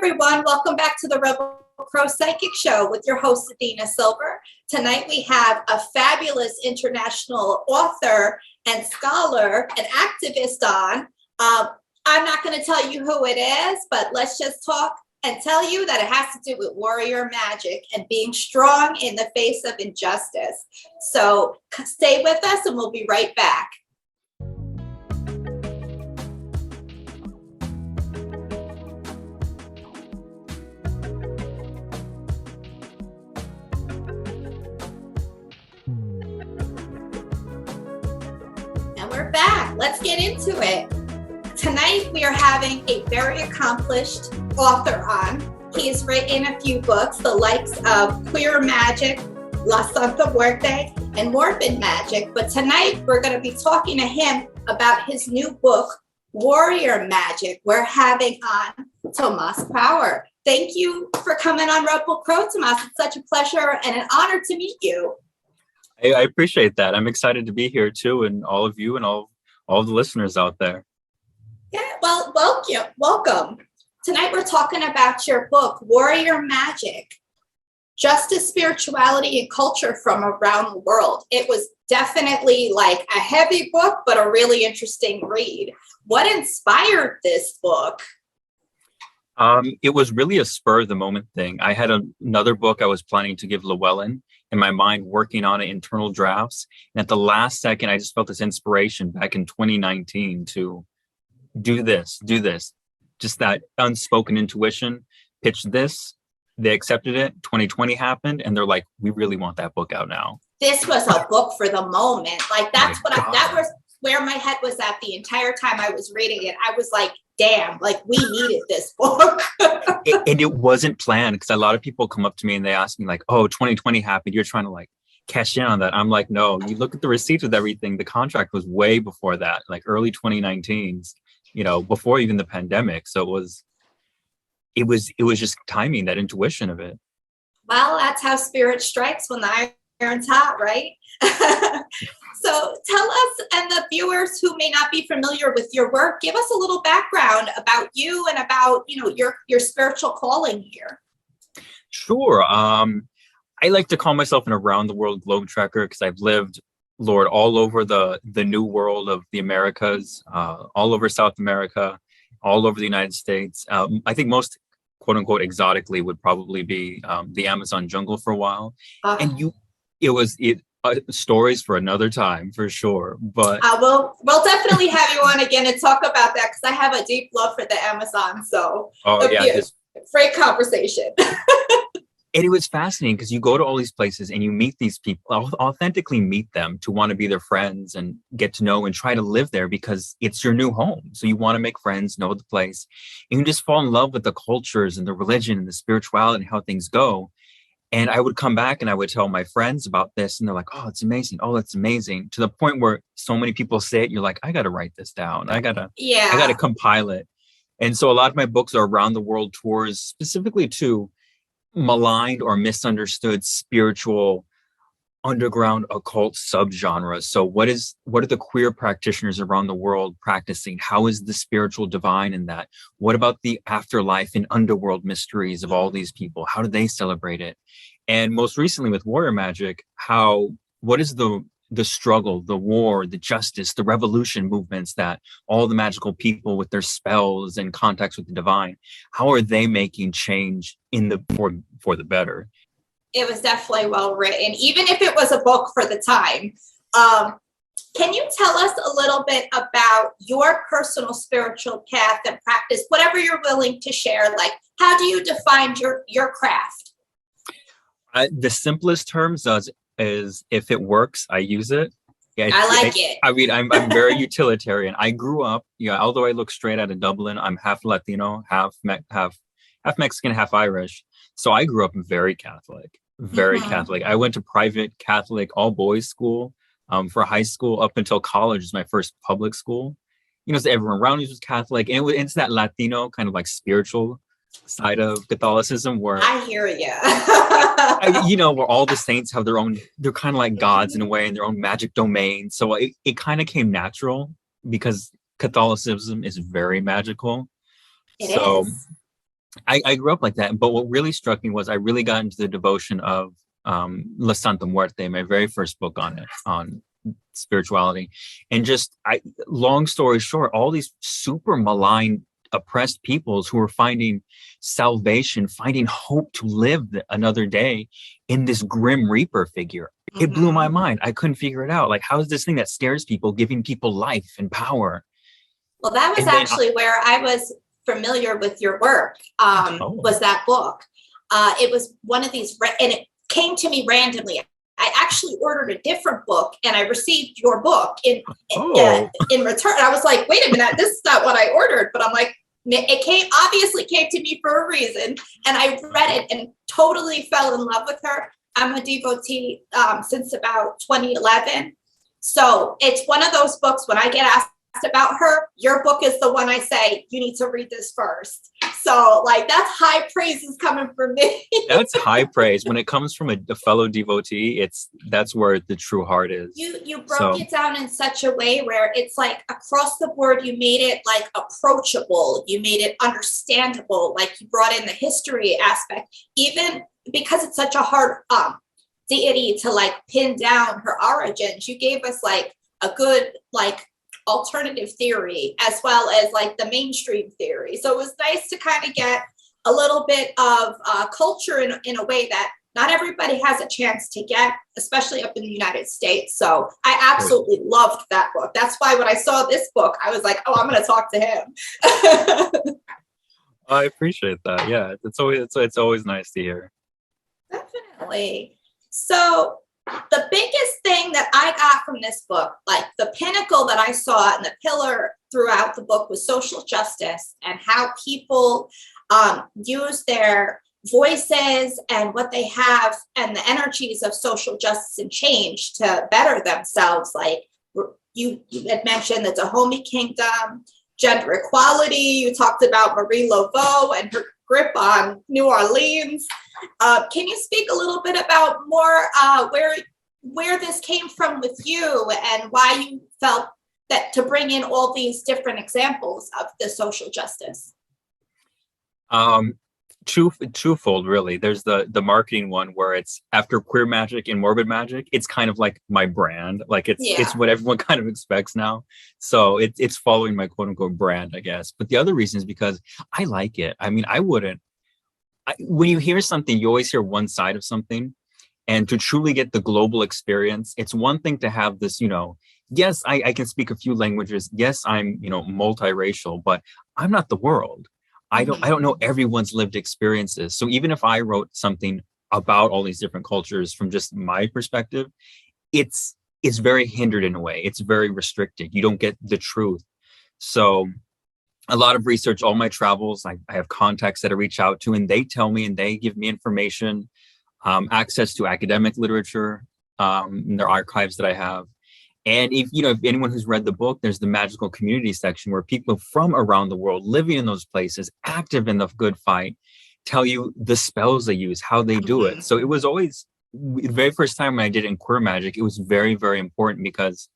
everyone. Welcome back to the Rebel Pro Psychic Show with your host, Athena Silver. Tonight we have a fabulous international author and scholar and activist on. I'm not going to tell you who it is, but let's just talk and tell you that it has to do with warrior magic and being strong in the face of injustice. So stay with us and we'll be right back. We're back. Let's get into it. Tonight we are having a very accomplished author on. He has written a few books, the likes of Queer Magic, Santa Muerte, and Morbid Magic. But tonight we're going to be talking to him about his new book, Warrior Magic. We're having on Tomas Prower. Thank you for coming on Rebel Pro, Tomas. It's such a pleasure and an honor to meet you. I appreciate that. I'm excited to be here too, and all of you and all the listeners out there. Yeah, well, welcome. Tonight we're talking about your book, Warrior Magic, Justice, Spirituality, and Culture from Around the World. It was definitely like a heavy book, but a really interesting read. What inspired this book? It was really a spur of the moment thing. I had another book I was planning to give Llewellyn in my mind, working on it, internal drafts. And at the last second, I just felt this inspiration back in 2019 to do this. Just that unspoken intuition, pitch this. They accepted it. 2020 happened. And they're like, we really want that book out now. This was a book for the moment. Like that was where my head was at the entire time I was reading it. I was like, damn, like we needed this book. And it wasn't planned, because a lot of people come up to me and they ask me like, oh, 2020 happened. You're trying to like cash in on that. I'm like, no, you look at the receipts with everything. The contract was way before that, like early 2019s, before even the pandemic. So it was just timing, that intuition of it. Well, that's how spirit strikes when the iron's hot, right? So tell us and the viewers who may not be familiar with your work, give us a little background about you and about, your spiritual calling here. Sure. I like to call myself an around the world globe trekker because I've lived, Lord, all over the new world of the Americas, all over South America, all over the United States. I think most quote unquote exotically would probably be the Amazon jungle for a while. Stories for another time for sure, but we'll definitely have you on again and talk about that, because I have a deep love for the Amazon. So great conversation. And it was fascinating because you go to all these places and you meet these people, authentically meet them, to want to be their friends and get to know and try to live there because it's your new home. So you want to make friends, know the place, and you just fall in love with the cultures and the religion and the spirituality and how things go. And I would come back and I would tell my friends about this, and they're like, oh, it's amazing. Oh, that's amazing. To the point where so many people say it, you're like, I got to write this down. I got to compile it. And so a lot of my books are around the world tours, specifically to maligned or misunderstood spiritual underground occult subgenres. So what are the queer practitioners around the world practicing? How is the spiritual divine in that? What about the afterlife and underworld mysteries of all these people? How do they celebrate it? And most recently with Warrior Magic, what is the struggle, the war, the justice, the revolution movements that all the magical people with their spells and contacts with the divine, how are they making change for the better? It was definitely well written, even if it was a book for the time. Can you tell us a little bit about your personal spiritual path and practice, whatever you're willing to share? Like, how do you define your craft? The simplest terms is if it works, I use it. Yeah, I like it. I mean, I'm very utilitarian. I grew up, although I look straight out of Dublin, I'm half Latino, half Mexican, half Irish. So I grew up very Catholic, Catholic. I went to private Catholic all boys school for high school up until college is my first public school. So everyone around me was Catholic, and it's that Latino kind of like spiritual side of Catholicism where I hear you. where all the saints have they're kind of like gods in a way, in their own magic domain. So it kind of came natural because Catholicism is very magical. It is. I grew up like that. But what really struck me was I really got into the devotion of La Santa Muerte, my very first book on it, on spirituality. And just, long story short, all these super maligned, oppressed peoples who were finding salvation, finding hope to live another day in this grim reaper figure. It blew my mind. I couldn't figure it out. Like, how is this thing that scares people giving people life and power? Well, that was actually where I was familiar with your work, was that book. It was one of these, and it came to me randomly. I actually ordered a different book and I received your book in return. I was like, wait a minute, this is not what I ordered. But I'm like, it obviously came to me for a reason. And I read it and totally fell in love with her. I'm a devotee since about 2011. So it's one of those books when I get asked about her, your book is the one I say, you need to read this first. So like, that's high praises coming from me. That's high praise. When it comes from a fellow devotee, that's where the true heart is. You broke it down in such a way where it's like across the board, you made it like approachable. You made it understandable. Like you brought in the history aspect, even because it's such a hard deity to like pin down her origins. You gave us like a good like alternative theory as well as like the mainstream theory. So it was nice to kind of get a little bit of culture in a way that not everybody has a chance to get, especially up in the United States. So I absolutely loved that book. That's why when I saw this book, I was like, oh, I'm going to talk to him. I appreciate that. Yeah, it's always nice to hear. Definitely. So the biggest thing that I got from this book, like the pinnacle that I saw and the pillar throughout the book, was social justice and how people use their voices and what they have and the energies of social justice and change to better themselves. Like you had mentioned the Dahomey Kingdom, gender equality. You talked about Marie Laveau and her grip on New Orleans. Can you speak a little bit about more where this came from with you and why you felt that to bring in all these different examples of the social justice? Twofold, really. There's the marketing one where it's after Queer Magic and Morbid Magic. It's kind of like my brand. Like it's what everyone kind of expects now. So it's following my quote unquote brand, I guess. But the other reason is because I like it. I mean, when you hear something, you always hear one side of something. And to truly get the global experience, it's one thing to have this, yes, I can speak a few languages. Yes, I'm, multiracial, but I'm not the world. I don't know everyone's lived experiences. So even if I wrote something about all these different cultures from just my perspective, it's very hindered in a way. It's very restricted. You don't get the truth. So a lot of research, all my travels, I have contacts that I reach out to and they tell me and they give me information, access to academic literature, in their archives that I have. And if anyone who's read the book, there's the magical community section where people from around the world living in those places, active in the good fight, tell you the spells they use, how they do it. So it was always the very first time when I did it in Queer Magic, it was very, very important because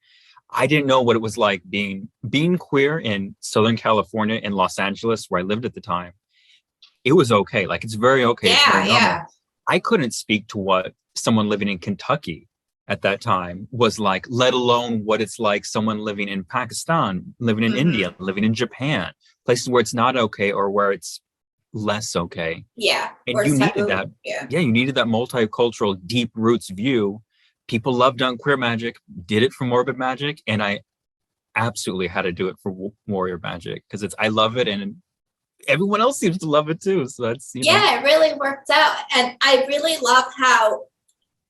I didn't know what it was like being queer in Southern California and Los Angeles, where I lived at the time. It was okay. Like, it's very okay. Yeah, it's very normal. yeah. I couldn't speak to what someone living in Kentucky at that time was like, let alone what it's like someone living in Pakistan, living in India, living in Japan, places where it's not okay or where it's less okay. Yeah. And you needed that. Yeah, you needed that multicultural, deep roots view. People loved on Queer Magic, did it for Morbid Magic, and I absolutely had to do it for Warrior Magic because I love it, and everyone else seems to love it too. So that's it really worked out, and I really love how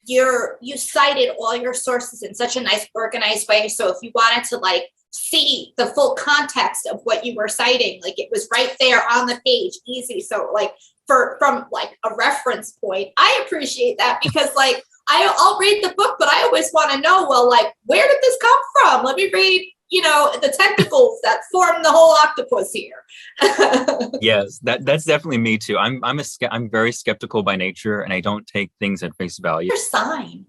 you cited all your sources in such a nice, organized way. So if you wanted to like see the full context of what you were citing, like it was right there on the page, easy. So like from like a reference point, I appreciate that because like I'll read the book, but I always want to know, well, like, where did this come from? Let me read, the tentacles that form the whole octopus here. Yes, that's definitely me too. I'm very skeptical by nature, and I don't take things at face value. Your sign?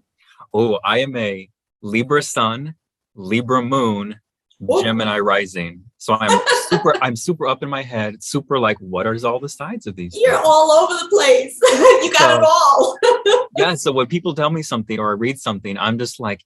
Oh, I am a Libra sun, Libra moon, Gemini rising. So I'm super up in my head, super like, what are all the sides of these You're things? all over the place. You got it all. Yeah. So when people tell me something or I read something, I'm just like,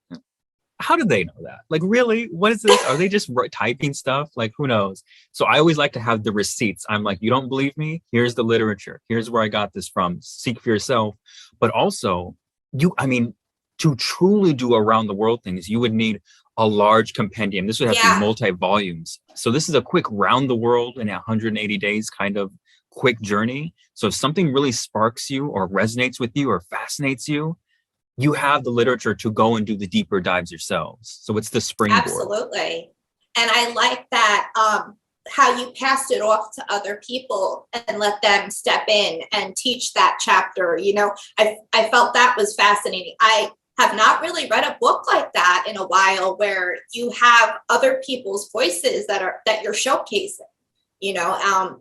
how did they know that? Like, really? What is this? Are they just typing stuff? Like, who knows? So I always like to have the receipts. I'm like, you don't believe me? Here's the literature. Here's where I got this from. Seek for yourself. But also, to truly do around the world things, you would need a large compendium. This would have to be Yeah, multi-volumes. So this is a quick round the world in 180 days kind of quick journey. So if something really sparks you or resonates with you or fascinates you, you have the literature to go and do the deeper dives yourselves. So it's the springboard. absolutely. And I like that how you passed it off to other people and let them step in and teach that chapter. You know, I felt that was fascinating. I have not really read a book like that in a while, where you have other people's voices that you're showcasing. You know,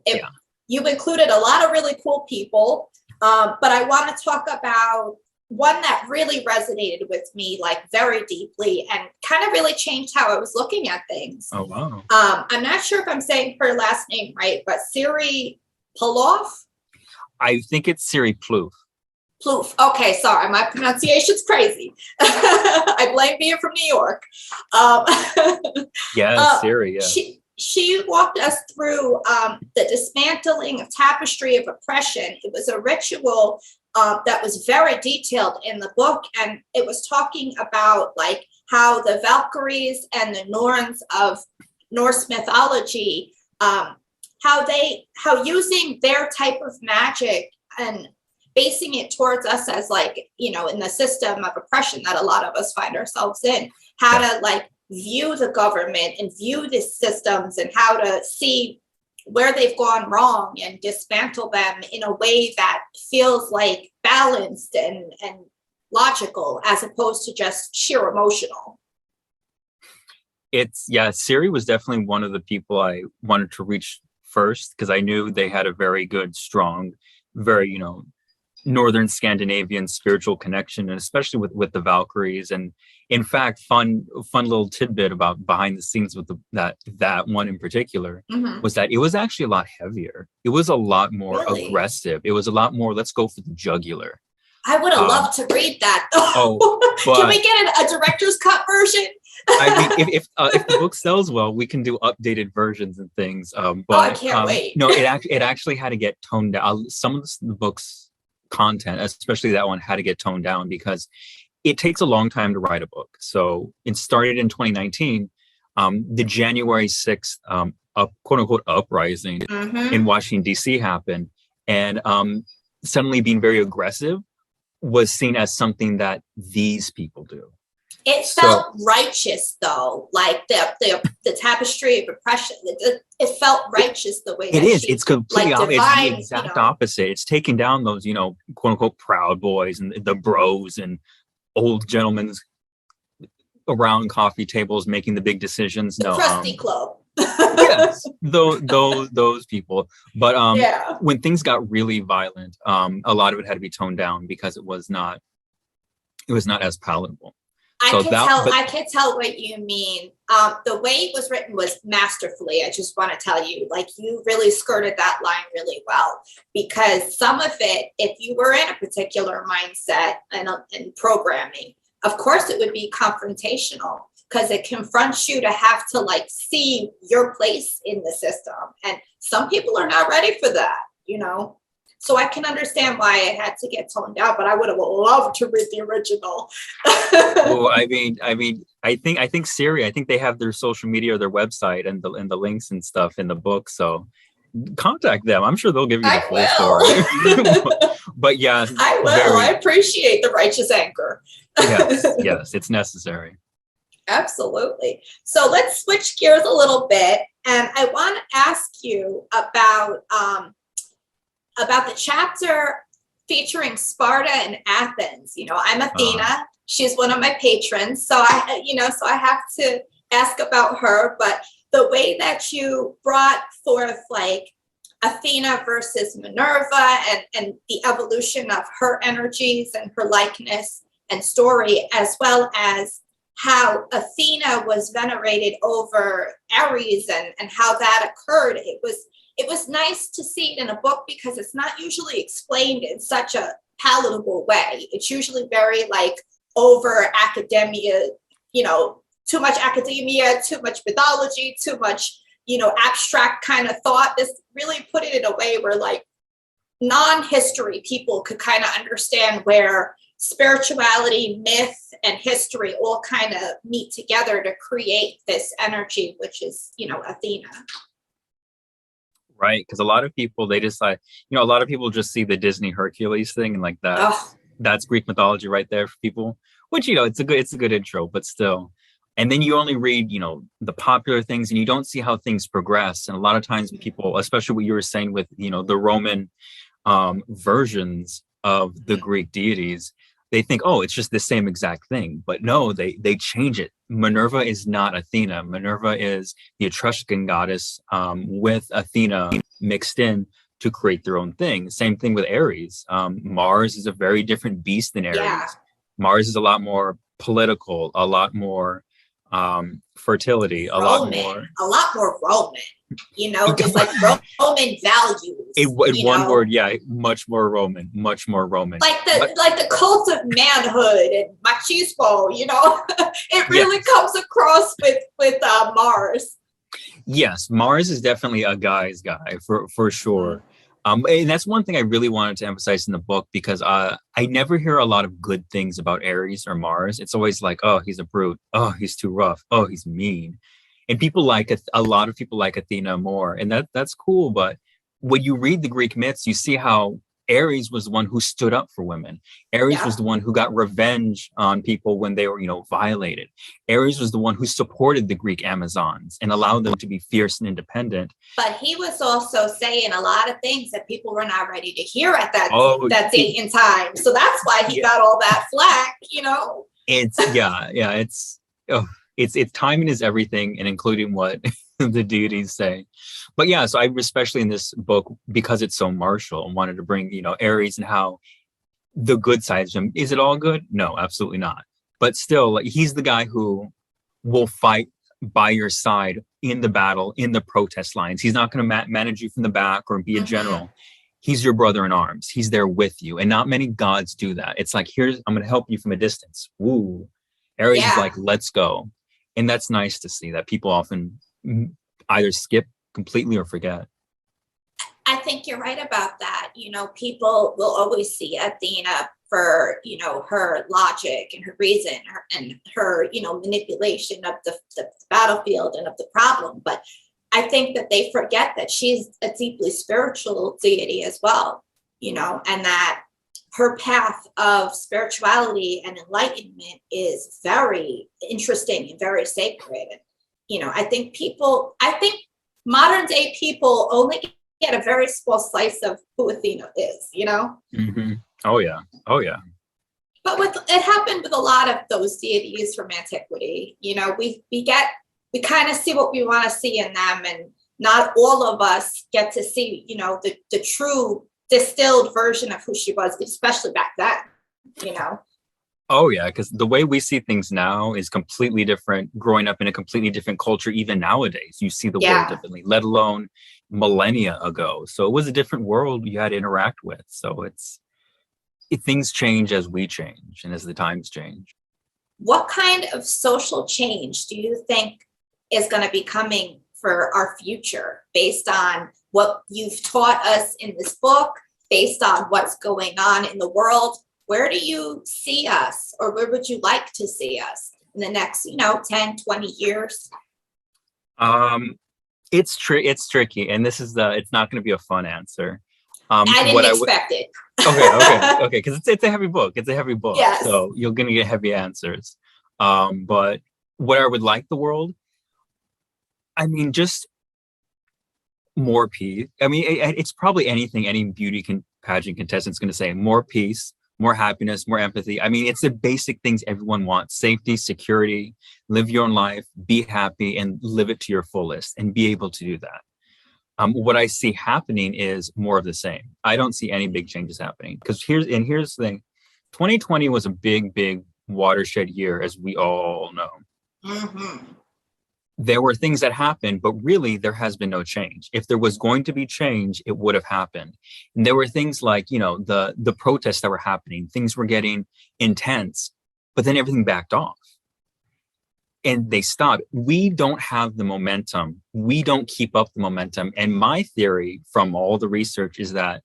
you've included a lot of really cool people, but I want to talk about one that really resonated with me, like very deeply, and kind of really changed how I was looking at things. Oh, wow. I'm not sure if I'm saying her last name right, but Siri Plouffe. I think it's Siri Plouffe. Plouffe. Okay, sorry, my pronunciation's crazy. I blame being from New York. Yes, Siri, yeah. She walked us through the dismantling of tapestry of oppression. It was a ritual that was very detailed in the book, and it was talking about like how the Valkyries and the Norns of Norse mythology, how using their type of magic and basing it towards us as like, you know, in the system of oppression that a lot of us find ourselves in, how to like view the government and view the systems and how to see where they've gone wrong and dismantle them in a way that feels like balanced and logical, as opposed to just sheer emotional. Siri was definitely one of the people I wanted to reach first, because I knew they had a very good, strong, very, you know, Northern Scandinavian spiritual connection, and especially with the Valkyries. And in fact, fun little tidbit about behind the scenes with that one in particular was that it was actually a lot heavier. It was a lot more aggressive. It was a lot more, let's go for the jugular. I would have loved to read that. Can we get a director's cut version? I mean, if the book sells well, we can do updated versions and things. But I can't wait. No, it actually had to get toned down. Some of the book's content, especially that one, had to get toned down because it takes a long time to write a book. So it started in 2019. The January 6th quote unquote uprising in Washington, D.C. happened, and suddenly being very aggressive was seen as something that these people do. It felt righteous, though, like the tapestry of oppression. It felt righteous the way it is. It's completely it's the exact opposite. It's taking down those, you know, quote unquote proud boys and the bros and old gentlemen around coffee tables making the big decisions. The crusty club. Yes, those people. But when things got really violent, a lot of it had to be toned down because it was not as palatable. I can tell what you mean. The way it was written was masterfully. I just want to tell you, like, you really skirted that line really well, because some of it, if you were in a particular mindset and programming, of course it would be confrontational, because it confronts you to have to like see your place in the system. And some people are not ready for that, you know? So I can understand why it had to get toned down, but I would have loved to read the original. Well, I think Siri, I think they have their social media or their website and the links and stuff in the book. So contact them. I'm sure they'll give you the full story. But yeah, I will. I appreciate the righteous anger. Yes, it's necessary. Absolutely. So let's switch gears a little bit, and I want to ask you about the chapter featuring Sparta and Athens. You know, I'm Athena. She's one of my patrons. So I have to ask about her. But the way that you brought forth like Athena versus Minerva and the evolution of her energies and her likeness and story, as well as how Athena was venerated over Ares and how that occurred. It was nice to see it in a book because it's not usually explained in such a palatable way. It's usually very like over academia, you know, too much academia, too much mythology, too much, you know, abstract kind of thought. This really put it in a way where like non-history people could kind of understand where spirituality, myth, and history all kind of meet together to create this energy, which is, you know, Athena. Right, because a lot of people, they just like, you know, a lot of people just see the Disney Hercules thing and like that. Oh, That's Greek mythology right there for people, which, you know, it's a good intro, but still. And then you only read, you know, the popular things and you don't see how things progress. And a lot of times people, especially what you were saying with, you know, the Roman versions of the Greek deities, they think, oh, it's just the same exact thing. But no, they change it. Minerva is not Athena. Minerva is the Etruscan goddess with Athena mixed in to create their own thing. Same thing with Ares. Mars is a very different beast than Ares. yeah. Mars is a lot more political, a lot more fertility, a lot more Roman, you know, just like Roman values. In one word, yeah, much more Roman. Like the cult of manhood and machismo, you know, it really comes across with Mars. Yes, Mars is definitely a guy's guy for sure. And that's one thing I really wanted to emphasize in the book because I never hear a lot of good things about Ares or Mars. It's always like, oh, he's a brute. Oh, he's too rough. Oh, he's mean. And people like a lot of people like Athena more, and that's cool. But when you read the Greek myths, you see how Ares was the one who stood up for women. Ares was the one who got revenge on people when they were, you know, violated. Ares was the one who supported the Greek Amazons and allowed them to be fierce and independent. But he was also saying a lot of things that people were not ready to hear at that date and time. So that's why he got all that flack, you know. It's it's timing is everything, and including what the deities say. But yeah, so I especially in this book, because it's so martial, and wanted to bring, you know, Ares and how the good sides of him. Is it all good? No, absolutely not. But still, like, he's the guy who will fight by your side in the battle, in the protest lines. He's not going to manage you from the back or be a general. He's your brother in arms. He's there with you. And not many gods do that. It's like, I'm going to help you from a distance. Woo. Ares is like, let's go. And that's nice to see that people often either skip completely or forget. I think you're right about that. You know, people will always see Athena for, you know, her logic and her reason and her, you know, manipulation of the battlefield and of the problem. But I think that they forget that she's a deeply spiritual deity as well, you know, and that her path of spirituality and enlightenment is very interesting and very sacred. And, you know, I think modern day people only get a very small slice of who Athena is, you know? Mm-hmm. Oh, yeah. But it happened with a lot of those deities from antiquity. You know, we kind of see what we want to see in them, and not all of us get to see, you know, the true distilled version of who she was, especially back then, you know? Oh, yeah, because the way we see things now is completely different. Growing up in a completely different culture, even nowadays, you see the world differently, let alone millennia ago. So it was a different world you had to interact with. So things change as we change and as the times change. What kind of social change do you think is going to be coming for our future based on what you've taught us in this book, based on what's going on in the world? Where do you see us, or where would you like to see us in the next, 10, 20 years? It's tricky. And it's not going to be a fun answer. I didn't expect it. Okay. Because it's a heavy book. Yes. So you're going to get heavy answers. But what I would like the world, I mean, just more peace. I mean, it's probably anything any beauty pageant contestant's going to say. More peace, more happiness, more empathy. I mean, it's the basic things everyone wants: safety, security, live your own life, be happy, and live it to your fullest, and be able to do that. What I see happening is more of the same. I don't see any big changes happening, because here's the thing. 2020 was a big watershed year, as we all know. Mm-hmm. There were things that happened, but really there has been no change. If there was going to be change, it would have happened. And there were things like, the protests that were happening, things were getting intense, but then everything backed off and they stopped. We don't have the momentum. We don't keep up the momentum. And my theory from all the research is that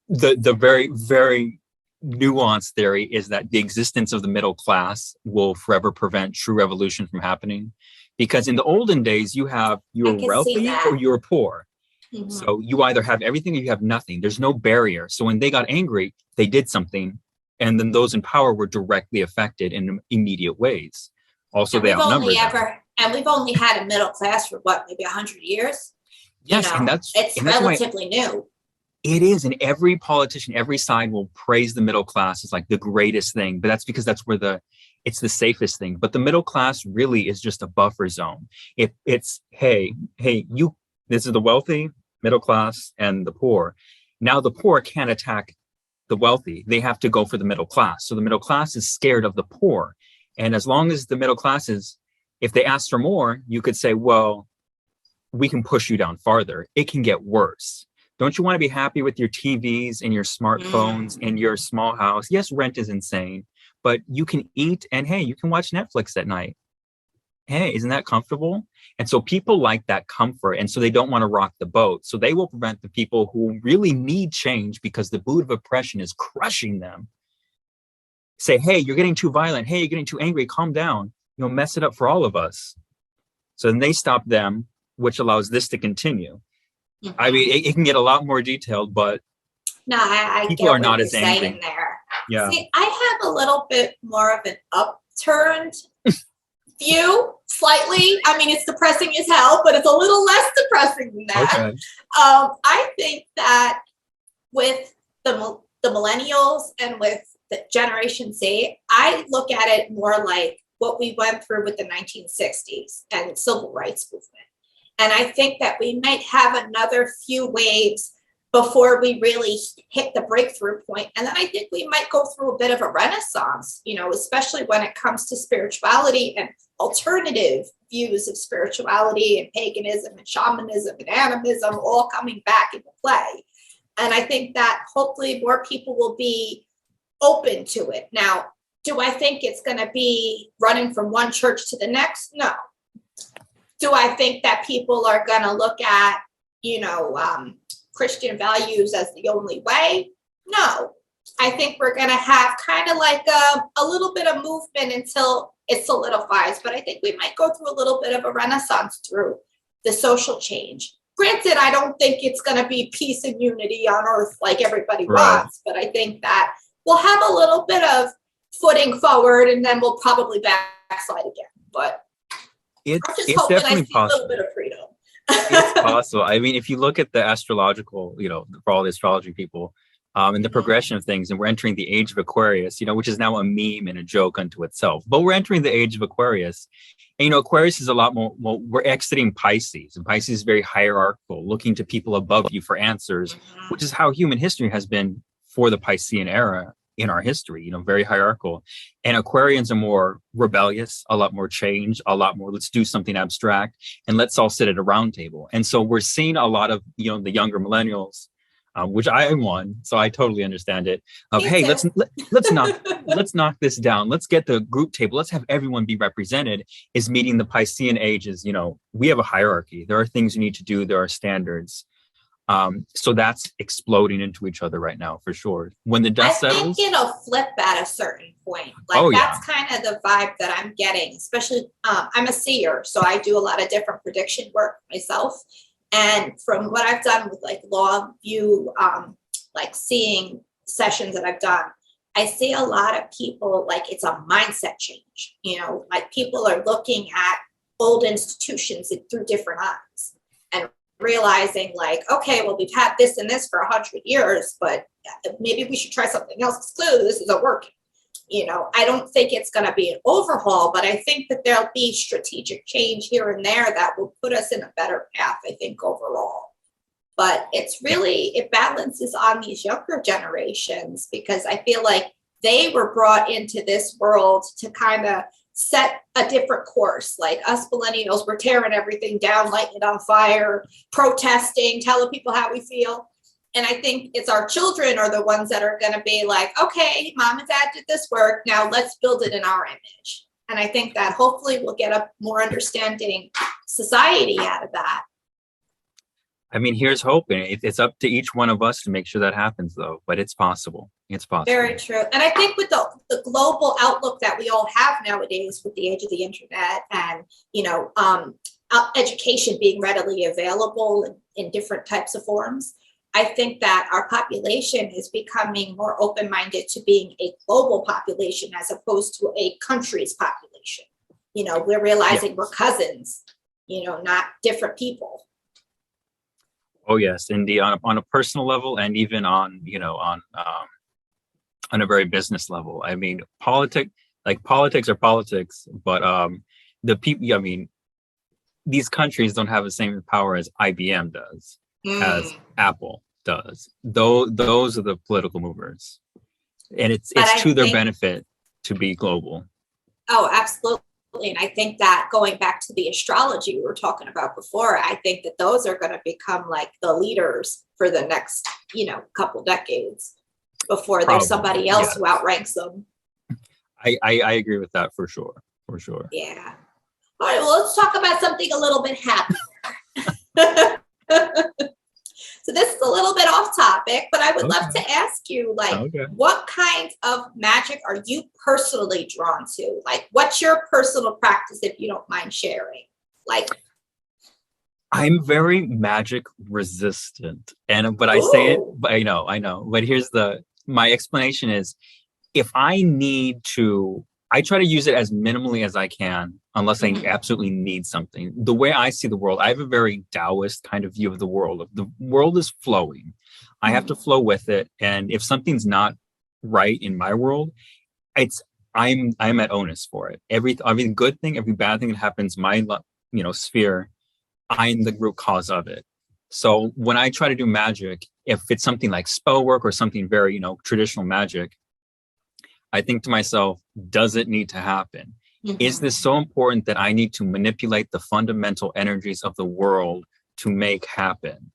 the very, very nuanced theory is that the existence of the middle class will forever prevent true revolution from happening. Because in the olden days, you're wealthy or you're poor. Mm-hmm. So you either have everything or you have nothing. There's no barrier. So when they got angry, they did something. And then those in power were directly affected in immediate ways. Also, they outnumbered them. And we've only had a middle class for maybe 100 years? Yes, it's relatively new. It is. And every politician, every side will praise the middle class as like the greatest thing. But that's because that's where it's the safest thing. But the middle class really is just a buffer zone. It's, hey, this is the wealthy, middle class, and the poor. Now the poor can't attack the wealthy. They have to go for the middle class. So the middle class is scared of the poor. And as long as the middle class if they ask for more, you could say, well, we can push you down farther. It can get worse. Don't you want to be happy with your TVs and your smartphones and your small house? Yes, rent is insane, but you can eat and hey, you can watch Netflix at night. Hey, isn't that comfortable? And so people like that comfort. And so they don't want to rock the boat. So they will prevent the people who really need change because the boot of oppression is crushing them. Say, hey, you're getting too violent. Hey, you're getting too angry. Calm down. You'll mess it up for all of us. So then they stop them, which allows this to continue. Mm-hmm. I mean, it can get a lot more detailed, but I people are not as angry. There. Yeah. See, I have a little bit more of an upturned view, slightly. I mean, it's depressing as hell, but it's a little less depressing than that. Okay. I think that with the millennials and with the Generation Z, I look at it more like what we went through with the 1960s and civil rights movement. And I think that we might have another few waves before we really hit the breakthrough point. And then I think we might go through a bit of a renaissance, especially when it comes to spirituality and alternative views of spirituality and paganism and shamanism and animism all coming back into play. And I think that hopefully more people will be open to it. Now, do I think it's going to be running from one church to the next? No. Do I think that people are going to look at, Christian values as the only way? No. I think we're going to have kind of like a little bit of movement until it solidifies. But I think we might go through a little bit of a renaissance through the social change. Granted, I don't think it's going to be peace and unity on earth like everybody wants. But I think that we'll have a little bit of footing forward and then we'll probably backslide again. But it's definitely possible. A little bit of freedom. It's possible. I mean, if you look at the astrological, for all the astrology people, and the progression of things, and we're entering the age of Aquarius, which is now a meme and a joke unto itself. But we're entering the age of Aquarius. And, Aquarius is a lot more, we're exiting Pisces. And Pisces is very hierarchical, looking to people above you for answers, which is how human history has been for the Piscean era in our history, very hierarchical. And Aquarians are more rebellious, a lot more change, a lot more, let's do something abstract and let's all sit at a round table. And so we're seeing a lot of, the younger millennials, which I am one, so I totally understand it. Hey, let's knock this down. Let's get the group table. Let's have everyone be represented. Is meeting the Piscean ages. We have a hierarchy. There are things you need to do. There are standards. So that's exploding into each other right now, for sure. When the dust settles, I think it'll flip at a certain point. That's kind of the vibe that I'm getting, especially I'm a seer, so I do a lot of different prediction work myself. And from what I've done with long view, seeing sessions that I've done, I see a lot of people, it's a mindset change, people are looking at old institutions through different eyes and realizing okay, well, we've had this and this for 100 years, but maybe we should try something else because clearly this isn't working. I don't think it's going to be an overhaul, but I think that there'll be strategic change here and there that will put us in a better path, I think, overall. But it's really, it balances on these younger generations because I feel like they were brought into this world to kind of set a different course. Like us millennials, we're tearing everything down, lighting it on fire, protesting, telling people how we feel. And I think it's our children are the ones that are going to be like, okay, mom and dad did this work. Now let's build it in our image. And I think that hopefully we'll get a more understanding society out of that. I mean, here's hoping. It's up to each one of us to make sure that happens, though. But it's possible. It's possible. Very true. And I think with the global outlook that we all have nowadays with the age of the internet and, education being readily available in different types of forms, I think that our population is becoming more open-minded to being a global population as opposed to a country's population. We're realizing we're cousins, not different people. Oh yes, indeed, on a personal level, and even on a very business level. I mean, politics are politics, but the people. I mean, these countries don't have the same power as IBM does, as Apple does. Those are the political movers, and it's to their benefit to be global. Oh, absolutely. And I think that going back to the astrology we were talking about before, I think that those are going to become like the leaders for the next, couple decades before there's somebody else who outranks them. I agree with that for sure. Yeah. All right. Well, let's talk about something a little bit happier. So this is a little bit off topic, but I would love to ask you, what kinds of magic are you personally drawn to? Like, what's your personal practice, if you don't mind sharing? I'm very magic resistant, but I say it, but I know. But here's my explanation is, if I need to, I try to use it as minimally as I can, unless I absolutely need something. The way I see the world, I have a very Taoist kind of view of the world. The world is flowing. I have to flow with it. And if something's not right in my world, I'm at onus for it. Every good thing, every bad thing that happens, my sphere, I'm the root cause of it. So when I try to do magic, if it's something like spell work or something very, traditional magic, I think to myself, does it need to happen? Is this so important that I need to manipulate the fundamental energies of the world to make happen?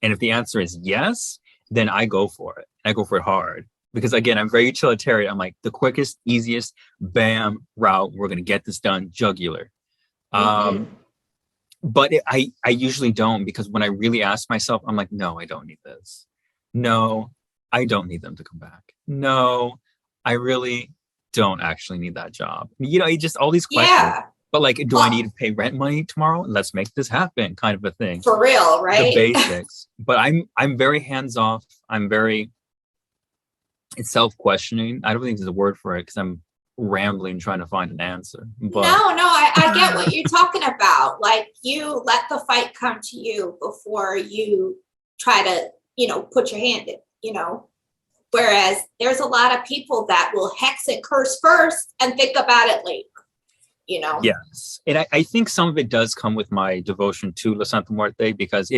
And if the answer is yes, then I go for it. I go for it hard. Because again, I'm very utilitarian. I'm like, the quickest, easiest, bam, route. We're going to get this done, jugular. But I usually don't, because when I really ask myself, I'm like, no, I don't need this. No, I don't need them to come back. No, I really don't actually need that job. Just all these questions. Yeah. But do I need to pay rent money tomorrow? Let's make this happen, kind of a thing. For real, right? The basics. But I'm very hands off. It's self-questioning. I don't think there's a word for it because I'm rambling trying to find an answer. But I get what you're talking about. Like, you let the fight come to you before you try to, put your hand in, Whereas there's a lot of people that will hex and curse first and think about it later, Yes. And I think some of it does come with my devotion to La Santa Muerte, because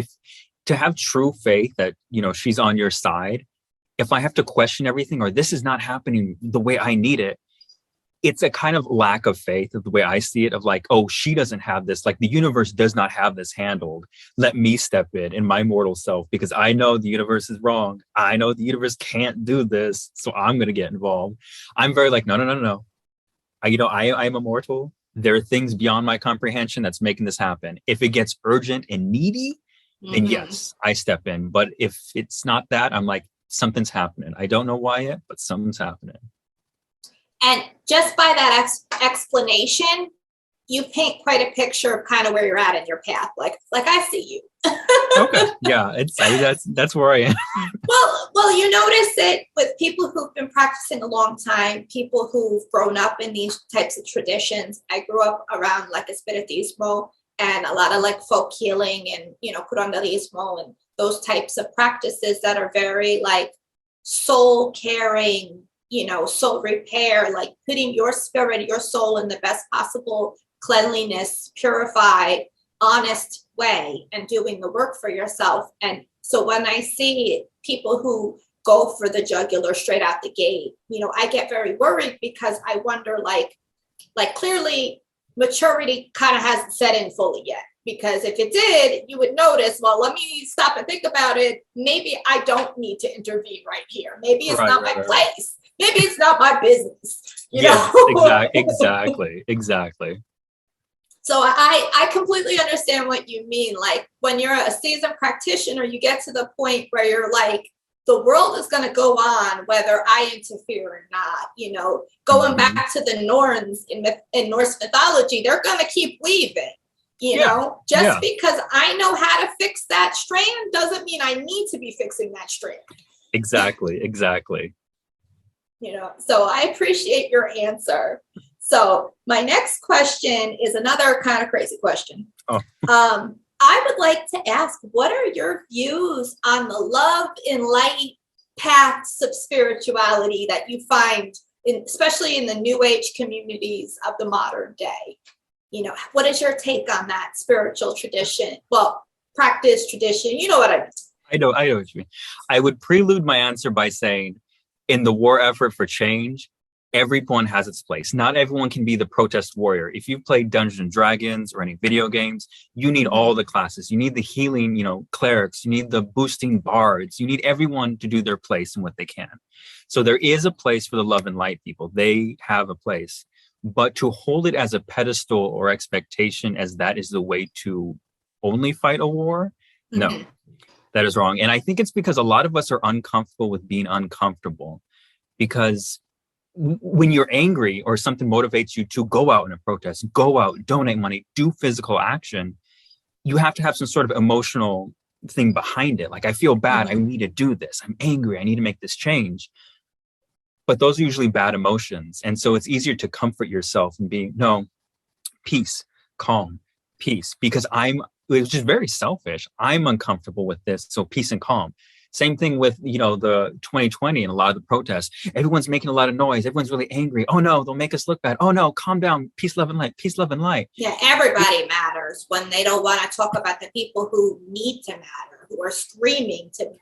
to have true faith that, she's on your side, if I have to question everything or this is not happening the way I need it, it's a kind of lack of faith of the way I see it, of like, oh, she doesn't have this, like the universe does not have this handled. Let me step in my mortal self, because I know the universe is wrong. I know the universe can't do this. So I'm going to get involved. I'm very like, no. I'm immortal. There are things beyond my comprehension that's making this happen. If it gets urgent and needy, then yes, I step in. But if it's not that, I'm like, something's happening. I don't know why yet, but something's happening. And just by that explanation, you paint quite a picture of kind of where you're at in your path. Like I see you. Okay. Yeah. That's where I am. Well, you notice it with people who've been practicing a long time, people who've grown up in these types of traditions. I grew up around like espiritismo and a lot of like folk healing and, curanderismo and those types of practices that are very like soul caring, soul repair, like putting your spirit, your soul in the best possible cleanliness, purified, honest way and doing the work for yourself. And so when I see people who go for the jugular straight out the gate. You know, I get very worried because I wonder, like clearly maturity kind of hasn't set in fully yet. Because if it did, you would notice, well, let me stop and think about it. Maybe I don't need to intervene right here. Maybe it's not my place. Maybe it's not my business. You know? Exactly. So I completely understand what you mean. Like when you're a seasoned practitioner, you get to the point where you're like, the world is going to go on whether I interfere or not. You know, going back to the Norns in Norse mythology, they're going to keep weaving. You know, just because I know how to fix that strand doesn't mean I need to be fixing that strand. Exactly. You know, so I appreciate your answer. So my next question is another kind of crazy question. I would like to ask, what are your views on the love and light paths of spirituality that you find, especially in the New Age communities of the modern day? You know, what is your take on that spiritual tradition? Well, practice, tradition, you know what I mean. I know what you mean. I would prelude my answer by saying, in the war effort for change, everyone has its place. Not everyone can be the protest warrior. If you've played Dungeons and Dragons or any video games, you need all the classes. You need the healing, you know, clerics. You need the boosting bards. You need everyone to do their place and what they can. So there is a place for the love and light people. They have a place. But to hold it as a pedestal or expectation as that is the way to only fight a war, no, that is wrong. And I think it's because a lot of us are uncomfortable with being uncomfortable. Because when you're angry or something motivates you to go out in a protest, go out, donate money, do physical action, you have to have some sort of emotional thing behind it. Like, I feel bad. I need to do this. I'm angry. I need to make this change. But those are usually bad emotions. And so it's easier to comfort yourself and being, no, peace, calm, peace, because it's just very selfish. I'm uncomfortable with this. So peace and calm. Same thing with, you know, the 2020 and a lot of the protests. Everyone's making a lot of noise. Everyone's really angry. Oh no, they'll make us look bad. Oh no, calm down. Peace, love, and light. Peace, love, and light. Yeah, everybody matters when they don't want to talk about the people who need to matter, who are screaming to matter.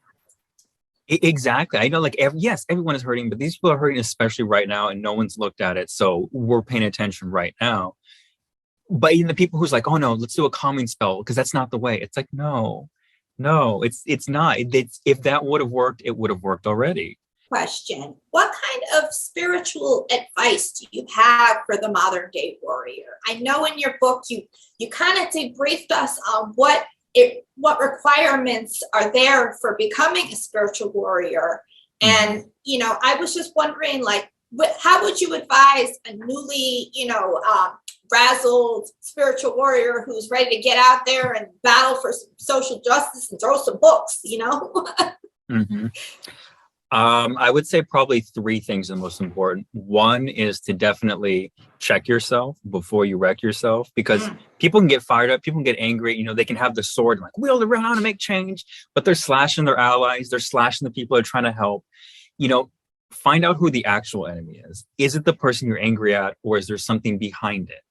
Exactly. I know, like, yes, everyone is hurting, but these people are hurting especially right now, and no one's looked at it. So we're paying attention right now. But even the people who's like, oh no, let's do a calming spell because that's not the way. It's like, no, it's not. If that would have worked, it would have worked already. Question: what kind of spiritual advice do you have for the modern day warrior? I know in your book you kind of debriefed us on what requirements are there for becoming a spiritual warrior. And, you know, I was just wondering, like, how would you advise a newly, frazzled spiritual warrior who's ready to get out there and battle for some social justice and throw some books, you know? I would say probably three things are the most important. One is to definitely check yourself before you wreck yourself, because people can get fired up, people can get angry, you know, they can have the sword and like wield around to make change, but they're slashing their allies, they're slashing the people who are trying to help. You know, find out who the actual enemy is. Is it the person you're angry at, or is there something behind it?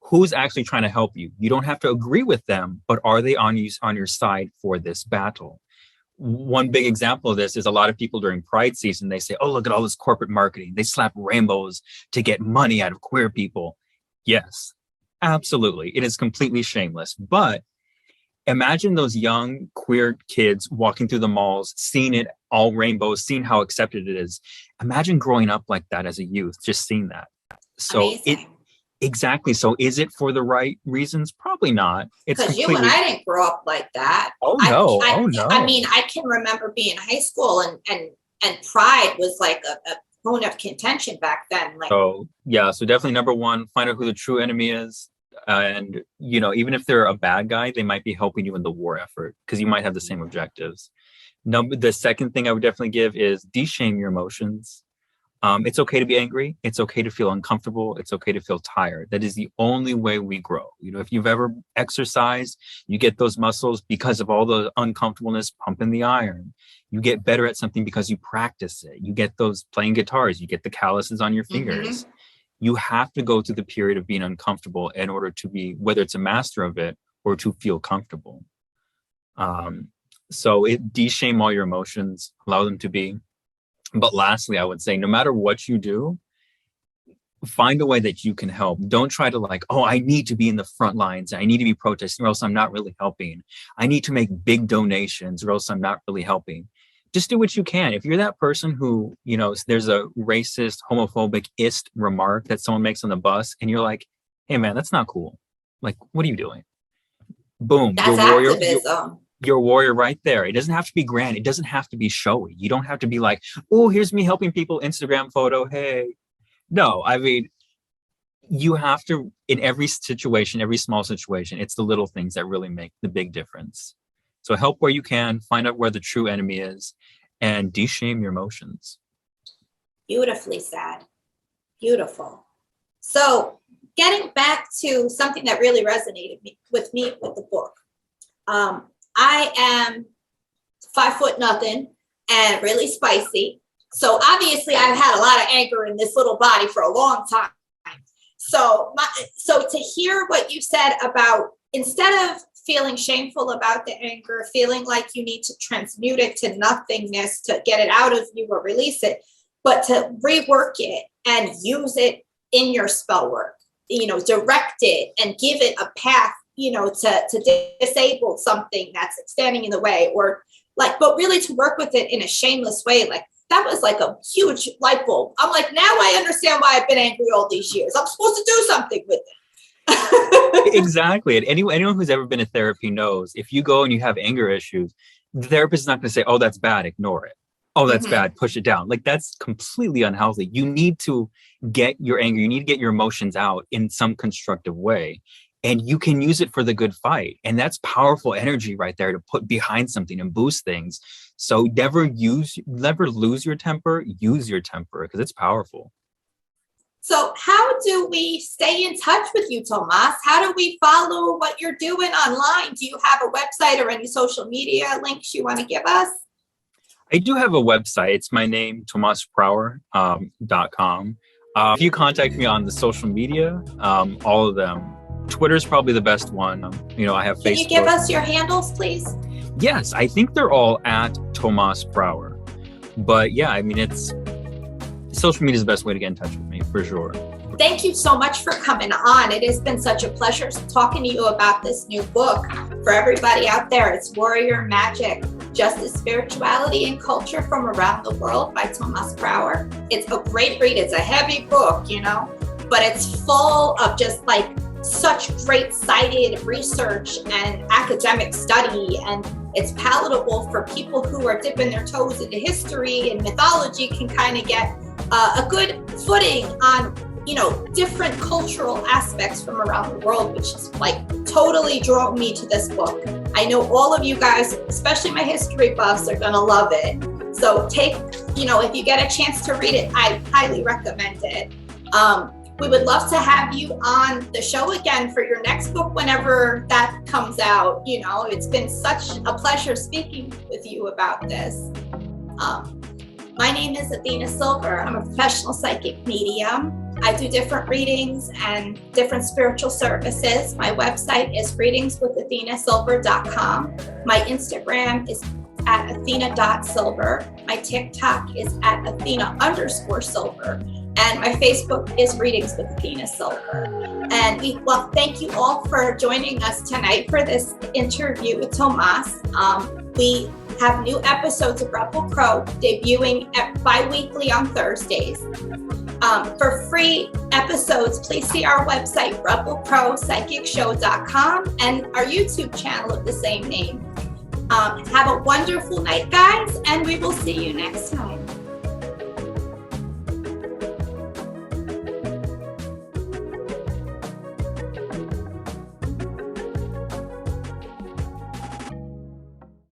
Who's actually trying to help you? You don't have to agree with them, but are they on your side for this battle? One big example of this is a lot of people during Pride season, they say, oh, look at all this corporate marketing. They slap rainbows to get money out of queer people. Yes, absolutely. It is completely shameless. But imagine those young queer kids walking through the malls, seeing it all rainbows, seeing how accepted it is. Imagine growing up like that as a youth, just seeing that. So exactly. So is it for the right reasons? Probably not. It's because you and I didn't grow up like that. Oh no. I mean, I can remember being in high school and Pride was like a point of contention back then. Like, so definitely number one, find out who the true enemy is. And, you know, even if they're a bad guy, they might be helping you in the war effort because you might have the same objectives. The second thing I would definitely give is de-shame your emotions. It's okay to be angry. It's okay to feel uncomfortable. It's okay to feel tired. That is the only way we grow. You know, if you've ever exercised, you get those muscles because of all the uncomfortableness pumping the iron. You get better at something because you practice it. You get those playing guitars. You get the calluses on your fingers. You have to go through the period of being uncomfortable in order to be, whether it's a master of it or to feel comfortable. So de-shame all your emotions, allow them to be. But lastly, I would say, no matter what you do, find a way that you can help. Don't try to like, oh, I need to be in the front lines. I need to be protesting or else I'm not really helping. I need to make big donations or else I'm not really helping. Just do what you can. If you're that person who, there's a racist, homophobic-ist remark that someone makes on the bus and you're like, hey man, that's not cool. Like, what are you doing? Boom. That's activism. You're a warrior right there. It doesn't have to be grand. It doesn't have to be showy. You don't have to be like, oh, here's me helping people, Instagram photo. Hey. No, I mean, you have to, in every situation, every small situation, it's the little things that really make the big difference. So help where you can, find out where the true enemy is, and de-shame your emotions. Beautifully said. Beautiful. So getting back to something that really resonated with the book. I am 5'0" and really spicy. So obviously I've had a lot of anger in this little body for a long time. So to hear what you said about, instead of feeling shameful about the anger, feeling like you need to transmute it to nothingness to get it out of you or release it, but to rework it and use it in your spell work, direct it and give it a path, to disable something that's standing in the way, or like, but really to work with it in a shameless way. Like, that was like a huge light bulb. I'm like, now I understand why I've been angry all these years. I'm supposed to do something with it. Exactly. And anyone who's ever been in therapy knows if you go and you have anger issues, the therapist is not going to say, oh, that's bad, ignore it. Oh, that's bad, push it down. Like, that's completely unhealthy. You need to get your anger, you need to get your emotions out in some constructive way. And you can use it for the good fight. And that's powerful energy right there to put behind something and boost things. So never lose your temper, use your temper, because it's powerful. So how do we stay in touch with you, Tomas? How do we follow what you're doing online? Do you have a website or any social media links you want to give us? I do have a website. It's my name, tomasprower.com. If you contact me on the social media, all of them, Twitter's probably the best one. I have Facebook. Can you give us your handles, please? Yes, I think they're all at Tomas Prower. But yeah, I mean, social media is the best way to get in touch with me, for sure. Thank you so much for coming on. It has been such a pleasure talking to you about this new book. For everybody out there, it's Warrior Magic, Justice, Spirituality, and Culture from Around the World by Tomas Prower. It's a great read. It's a heavy book, but it's full of just like such great cited research and academic study, and it's palatable for people who are dipping their toes into history and mythology, can kind of get a good footing on different cultural aspects from around the world, which is like totally drove me to this book. I know all of you guys, especially my history buffs, are gonna love it. So if you get a chance to read it, I highly recommend it. We would love to have you on the show again for your next book whenever that comes out. It's been such a pleasure speaking with you about this. My name is Athena Silver. I'm a professional psychic medium. I do different readings and different spiritual services. My website is readingswithathenasilver.com. My Instagram is at athena.silver. My TikTok is at athena_silver. And my Facebook is Readings with Athena Silver. And thank you all for joining us tonight for this interview with Tomas. We have new episodes of Rebel Crow debuting bi-weekly on Thursdays. For free episodes, please see our website, rebelcrowpsychicshow.com, and our YouTube channel of the same name. Have a wonderful night, guys, and we will see you next time.